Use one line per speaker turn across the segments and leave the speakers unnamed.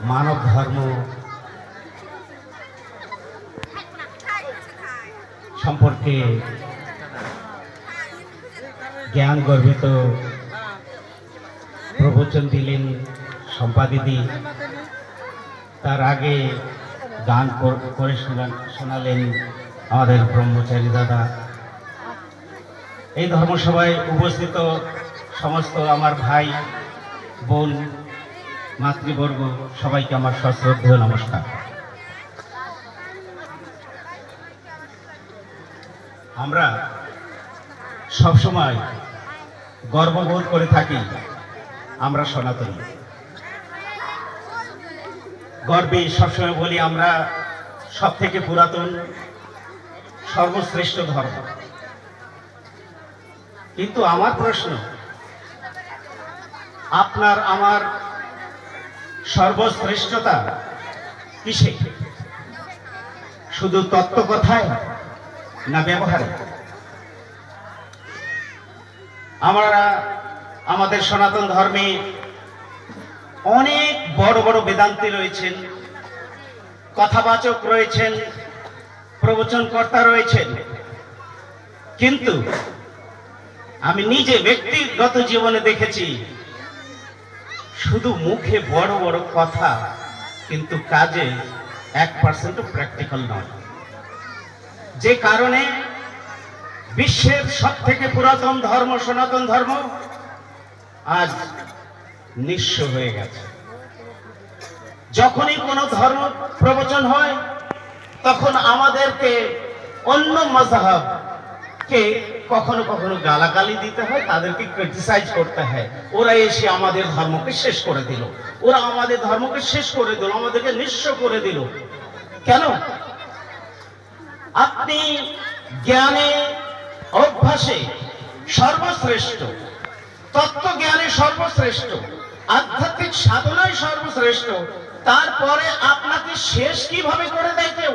মানব ধর্ম সম্পর্কে জ্ঞান গর্বিত প্রবচন দিলেন সম্পাদিদি। তার আগে গান করে শোনালেন আমাদের ব্রহ্মচারী দাদা। এই ধর্মসভায় উপস্থিত সমস্ত আমার ভাই বোন মাতৃবর্গ সবাইকে আমার সশ্রদ্ধেয় নমস্কার। আমরা সবসময় গর্ববোধ করে থাকি আমরা সনাতনী। গর্বে সবসময় বলি আমরা সব থেকে পুরাতন সর্বশ্রেষ্ঠ ধর্ম। কিন্তু আমার প্রশ্ন, আপনার আমার সর্বশ্রেষ্ঠতা কিসে? শুধু তত্ত্ব কথায় না ব্যবহারে? আমরা আমাদের সনাতন ধর্মে অনেক বড় বড় বেদান্তি রয়েছেন, কথাবাচক রয়েছেন, প্রবচনকর্তা রয়েছেন, কিন্তু আমি নিজে ব্যক্তিগত জীবনে দেখেছি শুধু মুখে বড় বড় কথা, কিন্তু কাজে 1% প্র্যাকটিক্যাল নয়। যে কারণে বিশ্বের সব থেকে পুরাতন ধর্ম সনাতন ধর্ম আজ নিঃস্ব হয়ে গেছে। যখনই কোনো ধর্ম প্রবচন হয় তখন আমাদেরকে অন্য মাযহাবকে কখনো কখনো গালাগালি দিতে হয়, তাদেরকে ক্রিটিসাইজ করতে হয়। ওরা এসে আমাদের ধর্মকে শেষ করে দিল, ওরা আমাদের ধর্মকে শেষ করে দিল, আমাদেরকে নিঃস্ব করে দিল। কেন? আপনি জ্ঞানে অভ্যাসে সর্বশ্রেষ্ঠ, তত্ত্বজ্ঞানে সর্বশ্রেষ্ঠ, আধ্যাত্মিক সাধনায় সর্বশ্রেষ্ঠ, তারপরে আপনাকে শেষ কিভাবে করে দেয় কেউ?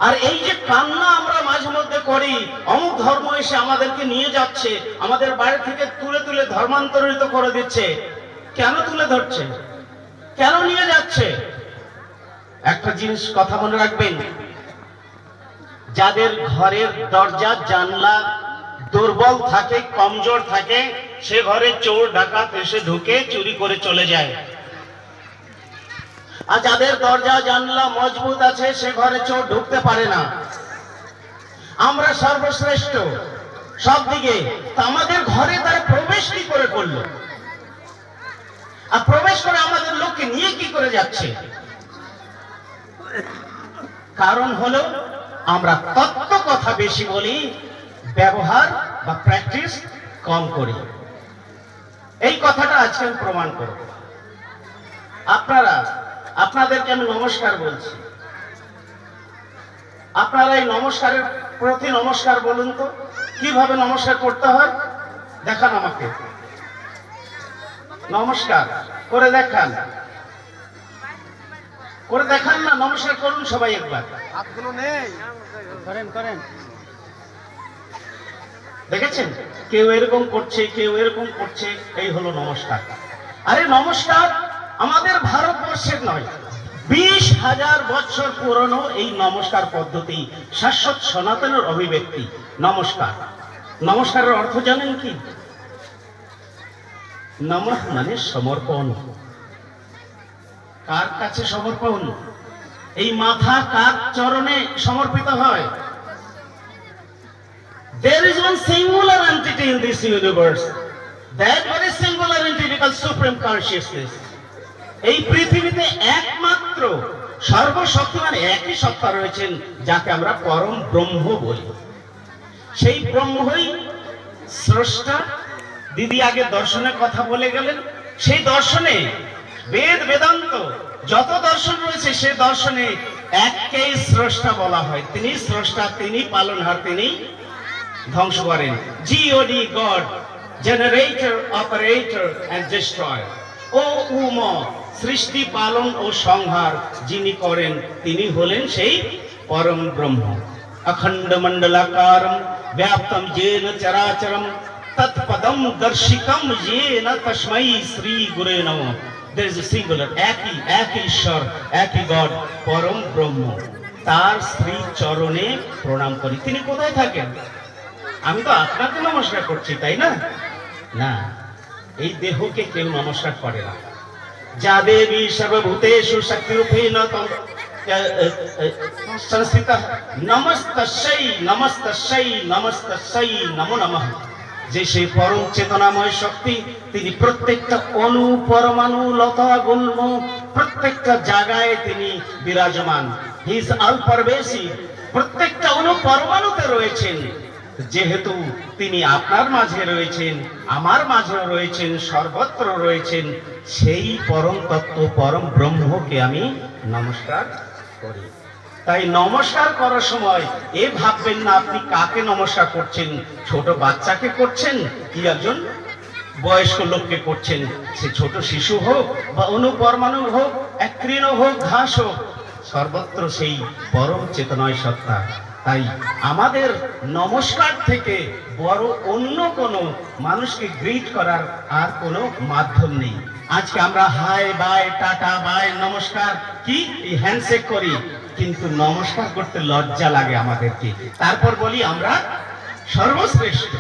আর এই যে কান্না আমরা মাঝে মধ্যে করি, অমুক ধর্ম এসে আমাদেরকে নিয়ে যাচ্ছে, আমাদের বাড়ি থেকে তুলে তুলে ধর্মান্তরিত করে দিচ্ছে, কেন তুলে ধরছে, কেন নিয়ে যাচ্ছে? একটা জিনিস কথা মনে রাখবেন, যাদের ঘরের দরজা জানলা দুর্বল থাকে, কমজোর থাকে, সে ঘরে চোর ডাকাত এসে ঢুকে চুরি করে চলে যায়। আর যাদের দরজা জানলা মজবুত আছে, সে ঘরে চোর ঢুকতে পারে না। আমরা সর্বশ্রেষ্ঠ সব দিকে, আমাদের ঘরে তারা প্রবেশ কি করে করলো? আর প্রবেশ করে আমাদের লোককে নিয়ে কি করে যাচ্ছে? কারণ হলো আমরা তত্ত্ব কথা বেশি বলি, ব্যবহার বা প্র্যাকটিস কম করি। এই কথাটা আজকে আমি প্রমাণ করব। আপনাদেরকে আমি নমস্কার বলছি, আপনারা এই নমস্কারের প্রতি নমস্কার বলুন তো, কিভাবে নমস্কার করতে হয় দেখান আমাকে। নমস্কার করে দেখান, করে দেখান না, নমস্কার করুন সবাই একবার। হাতগুলো নেই, করেন করেন। দেখেছেন কেউ এরকম করছে, কেউ এরকম করছে, এই হলো নমস্কার। আরে নমস্কার আমাদের ভারতবর্ষের নয়, 20,000 বছর পুরনো এই নমস্কার পদ্ধতি, শাশ্বত সনাতনের অভিব্যক্তি নমস্কার। নমস্কারের অর্থ জানেন কি? নমঃ মানে সমর্পণ। কার কাছে সমর্পণ? এই মাথা কার চরণে সমর্পিত হয়? There is one singular entity in this universe, that very singular entity called supreme consciousness. এই পৃথিবীতে একমাত্র সর্বশক্তিমান একই সত্তা রয়েছেন, যাকে আমরা পরম ব্রহ্ম বলি। সেই ব্রহ্মই স্রষ্টা। দিদি আগে দর্শনের কথা বলে গেলেন, সেই দর্শনে বেদ বেদান্ত যত দর্শন রয়েছে, সে দর্শনে এককেই স্রষ্টা বলা হয়। তিনি স্রষ্টা, তিনি পালনহার, তিনি ধ্বংস করেন। GOD God, generator, operator and destroyer. ও উম, সৃষ্টি পালন ও সংহার যিনি করেন, তিনি হলেন সেই পরম ব্রহ্ম। अखंड मंडलाकारं व्याप्तं येन चराचरं तत्पद তদম দর্শিকম येन তস্मै শ্রী গুরে নমঃ। There is a singular, একই ঈশ্বর, একই গড, পরম ব্রহ্ম। তার শ্রী চরণে প্রণাম করি। তিনি কোথায় থাকেন? আমি তো আপনাকে নমস্কার করছি, তাই না? না, এই দেহকে কেউ নমস্কার করে না। যা দেবী সর্বভূতেষু শক্তিরূপেণ সংস্থিতা নমস্তস্যৈ নমস্তস্যৈ নমস্তস্যৈ নমো নমঃ। যে সেই পরম চেতনাময় শক্তি, তিনি প্রত্যেকটা অণু পরমাণু লতা গুল্ম প্রত্যেকটা জায়গায় তিনি বিরাজমান। হি ইজ অল পারভেসিভ, প্রত্যেকটা অণু পরমাণুতে রয়েছেন। যেহেতু তিনি আপনার মাঝে রয়েছেন, আমার মাঝেও রয়েছেন, সর্বত্র রয়েছেন, সেই পরম তত্ত্ব পরম ব্রহ্মকে আমি নমস্কার করি। তাই নমস্কার করার সময় এ ভাববেন না আপনি কাকে নমস্কার করছেন, ছোট বাচ্চাকে করছেন কি একজন বয়স্ক লোককে করছেন। সে ছোট শিশু হোক বা অনুপরমাণু হোক, এক তৃণ হোক, ঘাস হোক, সর্বত্র সেই পরম চেতনায় সত্তা। তাই আমাদের নমস্কার থেকে বড় অন্য কোনো মানুষকে গ্রিট করার আর কোনো মাধ্যম নেই। আজকে আমরা হাই বাই টাটা বাই নমস্কার কি হ্যান্ডশেক করি, কিন্তু নমস্কার করতে লজ্জা লাগে আমাদেরকে। তারপর বলি আমরা সর্বশ্রেষ্ঠ।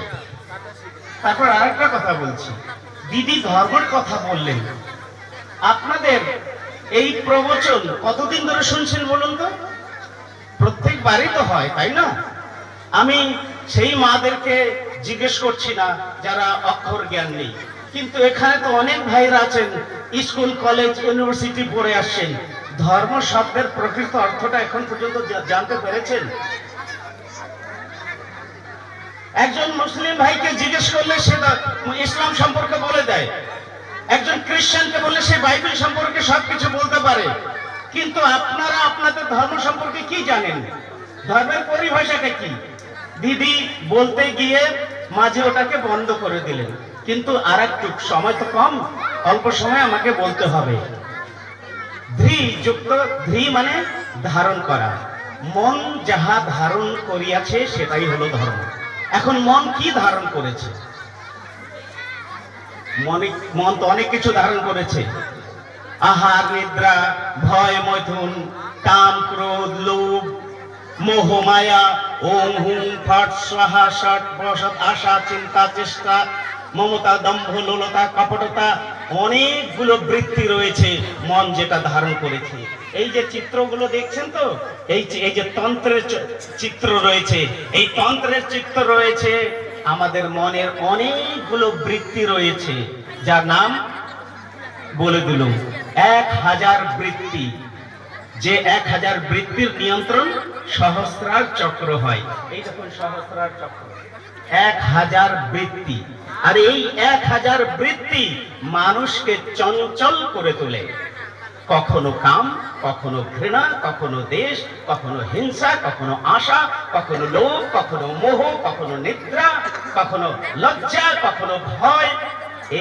তারপর আরেকটা কথা বলছি, দিদি ধর্মের কথা বললেন। আপনাদের এই প্রবচন কতদিন ধরে শুনছেন বলুন তো? প্রত্যেকবারই তো হয়, তাই না? আমি সেই মাদেরকে জিজ্ঞেস করছি না যারা অক্ষর জ্ঞান নেই, কিন্তু এখানে তো অনেক ভাইরা আছেন স্কুল কলেজ ইউনিভার্সিটি পড়ে আসছেন। ধর্ম শব্দের প্রকৃত অর্থটা এখন পর্যন্ত জানতে পেরেছেন? একজন মুসলিম ভাইকে জিজ্ঞেস করলে সে ইসলাম সম্পর্কে বলে দেয়, একজন খ্রিস্টানকে বললে সে বাইবেল সম্পর্কে সবকিছু বলতে পারে। কিন্তু আপনারা আপনাদের ধর্ম সম্পর্কে কি জানেন? ধর্মের পরিভাষাটা কি? দিদি বলতে গিয়ে মাঝে ওটাকে বন্ধ করে দিলেন। কিন্তু আর একটু সময় তো কম, অল্প সময় আমাকে বলতে হবে। ধৃ যুক্ত, ধৃ মানে ধারণ করা। মন যাহা ধারণ করিয়াছে সেটাই হলো ধর্ম। এখন মন কি ধারণ করেছে? মন তো অনেক কিছু ধারণ করেছে। আহার নিদ্রা, ভয় মৈথুন, কাম ক্রোধ লোভ মোহ মায়া, ওম হুম ফট স্বাহা ষট বসত আশা চিন্তা চেষ্টা মমতা দম্ভ লোলতা কপটতা, অনেকগুলো বৃত্তি রয়েছে মন যেটা ধারণ করেছে। এই যে চিত্রগুলো দেখছেন তো, এই যে তন্ত্রের চিত্র রয়েছে, এই তন্ত্রের চিত্র রয়েছে, আমাদের মনের অনেকগুলো বৃত্তি রয়েছে, যার নাম বলে দিলাম 1000 বৃত্তি। যে 1000 বৃত্তির নিয়ন্ত্রণ সহস্রার চক্র হয়। এই দেখুন সহস্রার চক্র, 1000 বৃত্তি। আর এই 1000 বৃত্তি মানুষকে চঞ্চল করে তোলে। কখনো কাম, কখনো ঘৃণা, কখনো দেশ, কখনো হিংসা, কখনো আশা, কখনো লোভ, কখনো মোহ, কখনো নিদ্রা, কখনো লজ্জা, কখনো ভয়।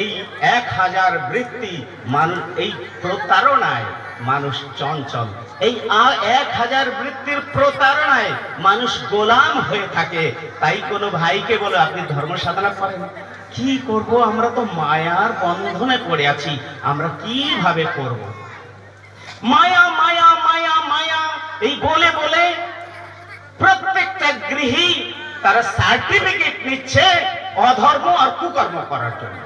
এই 1000 বৃত্তি মানুষ, এই প্রতারণায় মানুষ চঞ্চল। এই 1000 বৃত্তির প্রতারণায় মানুষ গোলাম হয়ে থাকে। তাই কোনো ভাইকে বলে আপনি ধর্ম সাধনা করেন, কি করব, আমরা তো মায়ার বন্ধনে পড়ে আছি, আমরা কিভাবে করব? মায়া মায়া মায়া মায়া এই বলে বলে প্রত্যেকটা গৃহী তারা সার্টিফিকেট নিচ্ছে অধর্ম আর কুকর্ম করার জন্য।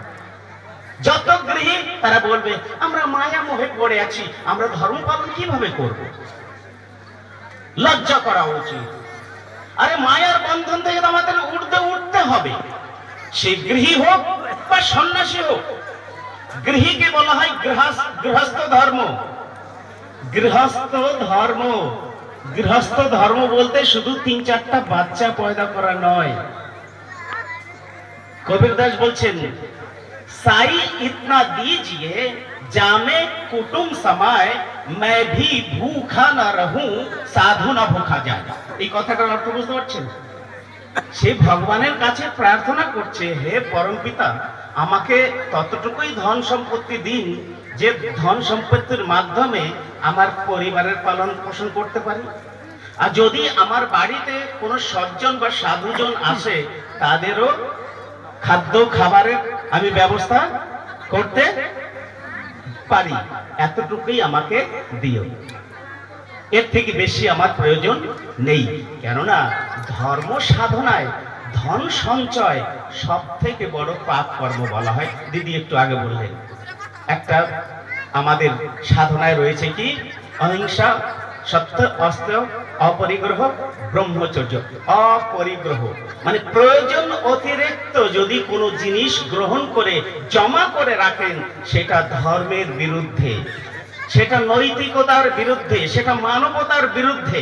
যত গৃহী তারা বলবে আমরা মায়া মোহে পড়ে আছি, আমরা ধর্ম পালন কিভাবে করব? লজ্জা করা উচিত। আরে মায়ার বন্ধন থেকে আমাদের উঠতে হবে। সে গৃহী হোক বা সন্ন্যাসী হোক। গৃহীকে বলা হয় গৃহস্থ ধর্ম। গৃহস্থ ধর্ম, গৃহস্থ ধর্ম বলতে শুধু 3-4টা বাচ্চা পয়দা করা নয়। কবির দাস বলছেন, साई इतना दीजिए जामे कुटुम समाय मैं भी भूखा न रहूं साधु न भूखा जाए। এই কথাটার অর্থ বুঝতে পারছেন? সে ভগবানের কাছে প্রার্থনা করছে, হে পরমপিতা আমাকে ততটুকুই ধন সম্পত্তি দিন যে ধন সম্পত্তির মাধ্যমে আমার পরিবারের পালন পোষণ করতে পারি। আর যদি আমার বাড়িতে কোনো সজ্জন বা সাধুজন আসে তাদেরও খাদ্য খাবারের আমি ব্যবস্থা করতে পারি, এতটুকুই আমাকে দিও, এর থেকে বেশি আমার প্রয়োজন নেই। কেননা ধর্ম সাধনায় ধন সঞ্চয় সব থেকে বড় পাপ কর্ম বলা হয়। দিদি একটু আগে বললেন, একটা আমাদের সাধনায় রয়েছে কি, অহিংসা, সত্য, অস্ত্র, অপরিগ্রহ, ব্রহ্মচর্য। অপরিগ্রহ মানে প্রয়োজন অতিরিক্ত যদি কোনো জিনিস গ্রহণ করে জমা করে রাখেন, সেটা ধর্মের বিরুদ্ধে, সেটা নৈতিকতার বিরুদ্ধে, সেটা মানবতার বিরুদ্ধে।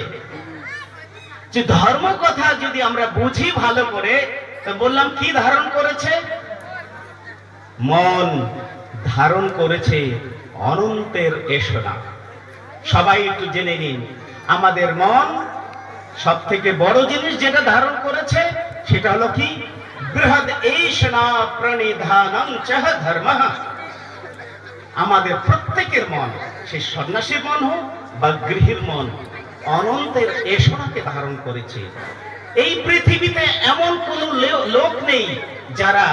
যে ধর্ম কথা যদি আমরা বুঝি ভালো করে, তো বললাম কি ধারণ করেছে? মন ধারণ করেছে অনন্তের এসনা। সবাই একটু জেনে নিন, আমাদের মন সব থেকে বড় জিনিস যেটা ধারণ করেছে সেটা হলো কি, বৃহৎ এষণা প্রণিধানং চহ ধর্মঃ। আমাদের প্রত্যেকের মন, সে সন্ন্যাসীর মন হোক বা গৃহীর মন, অনন্তের এষণাকে ধারণ করেছে। এই পৃথিবীতে এমন কোন লোক নেই যারা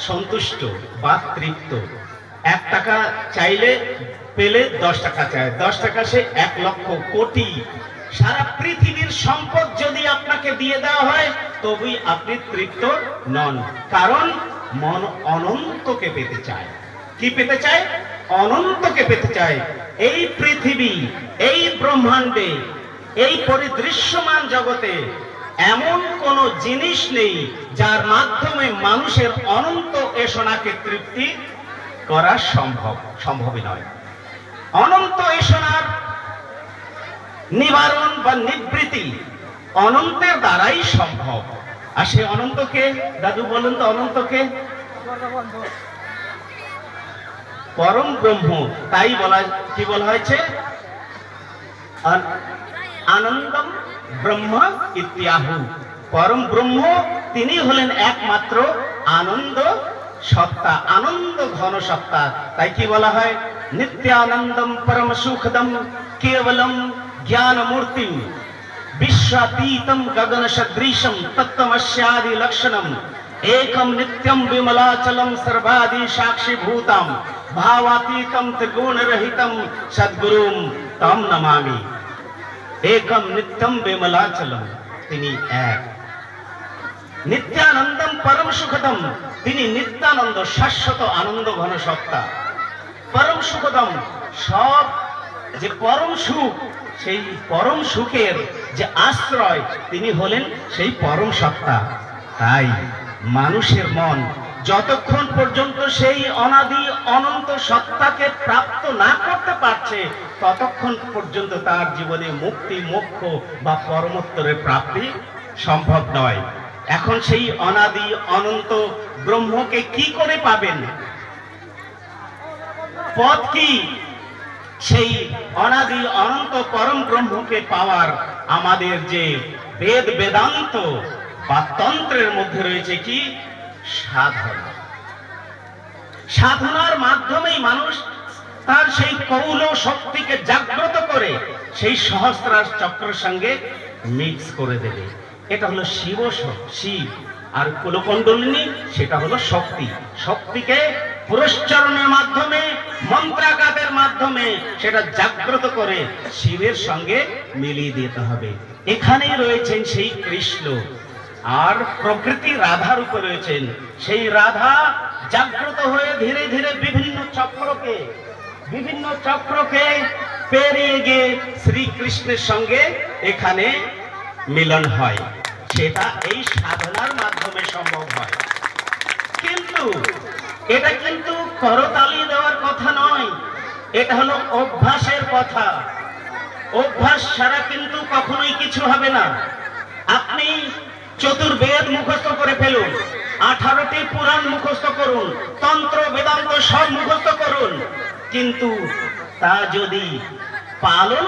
সন্তুষ্ট বা তৃপ্ত। 1 টাকা চাইলে পেলে 10 টাকা চায়, 10 টাকা সে 1 লক্ষ কোটি। সারা পৃথিবীর সম্পদ যদি আপনাকে দিয়ে দেওয়া হয় তবেই আপনি তৃপ্ত নন, কারণ মন অনন্তকে পেতে চায়। কি পেতে চায়? অনন্তকে পেতে চায়। এই পৃথিবী, এই ব্রহ্মাণ্ডে, এই পরিদৃশ্যমান জগতে এমন কোন জিনিস নেই যার মাধ্যমে মানুষের অনন্ত এষণাকে তৃপ্তি করা সম্ভবই নয়। অনন্ত এষণার নিবারণ বা নিবৃত্তি অনন্তের দ্বারাই সম্ভব। আর সে অনন্তকে, দাদু বলুন তো, অনন্তকে পরম ব্রহ্ম। তাই কি বলা হয়েছে? আনন্দম ব্রহ্ম ইত্যাহু। পরম ব্রহ্ম তিনি হলেন একমাত্র আনন্দ সত্তা, আনন্দ ঘন সত্তা। তাই কি বলা হয়? নিত্যানন্দম পরম সুখদম কেবলম জ্ঞান মূর্তি বিশ্বতীতম গগন সদৃশম তত্ত্বমস্যাদি লক্ষণম एकम नित्यम विमलाचलम सर्वादि साक्षी भूतम भावातीतम त्रिगुण रहितम सद्गुरुम तम नमामि। एकम नित्यम विमलाचलम, তিনি এক। নিত্যানন্দম পরম সুখদম, তিনি নিত্যানন্দ, শাশ্বত আনন্দ ঘন সত্তা। পরম সুখদম, সব যে পরম সুখ, সেই পরম সুখের যে আশ্রয়, তিনি হলেন সেই পরম সত্তা। তাই মানুষের মন যতক্ষণ পর্যন্ত সেই অনাদি অনন্ত সত্তাকে প্রাপ্ত না করতে পারছে, ততক্ষণ পর্যন্ত তার জীবনে মুক্তি, মোক্ষ বা পরমোত্তরের প্রাপ্তি সম্ভব নয়। এখন সেই অনাদি অনন্ত ব্রহ্মকে কি করে পাবেন? পথ কি? সেই অনাদি অনন্ত পরম ব্রহ্মকে পাওয়ার আমাদের যে বেদ বেদান্ত বা তন্ত্রের মধ্যে রয়েছে কি? সাধনা। সাধনার মাধ্যমেই মানুষ তার সেই কৌল শক্তিকে জাগ্রত করে সেই সহস্রার চক্রের সঙ্গে মিক্স করে দেবে। এটা হলো শিব, আর কুলকুণ্ডলিনী সেটা হলো শক্তি। শক্তিকে পুরস্চরণের মাধ্যমে, মন্ত্রাঘাতের মাধ্যমে সেটা জাগ্রত করে শিবের সঙ্গে মিলিয়ে দিতে হবে। এখানেই রয়েছেন সেই কৃষ্ণ, আর প্রকৃতি রাধার উপর রয়েছেন। সেই রাধা জাগ্রত হয়ে ধীরে ধীরে বিভিন্ন চক্রকে পেরিয়ে গিয়ে শ্রীকৃষ্ণের সঙ্গে এখানে মিলন হয়। সেটা এই সাধনার মাধ্যমে সম্ভব হয়। কিন্তু এটা কিন্তু করতালি দেওয়ার কথা নয়, এটা হলো অভ্যাসের কথা। অভ্যাস ছাড়া কিন্তু কখনোই কিছু হবে না। আপনি চতুর্বেদ মুখস্থ করে ফেলুন, 18টি পুরাণ মুখস্থ করুন, তন্ত্র বেদান্ত সব মুখস্থ করুন, কিন্তু তা যদি পালন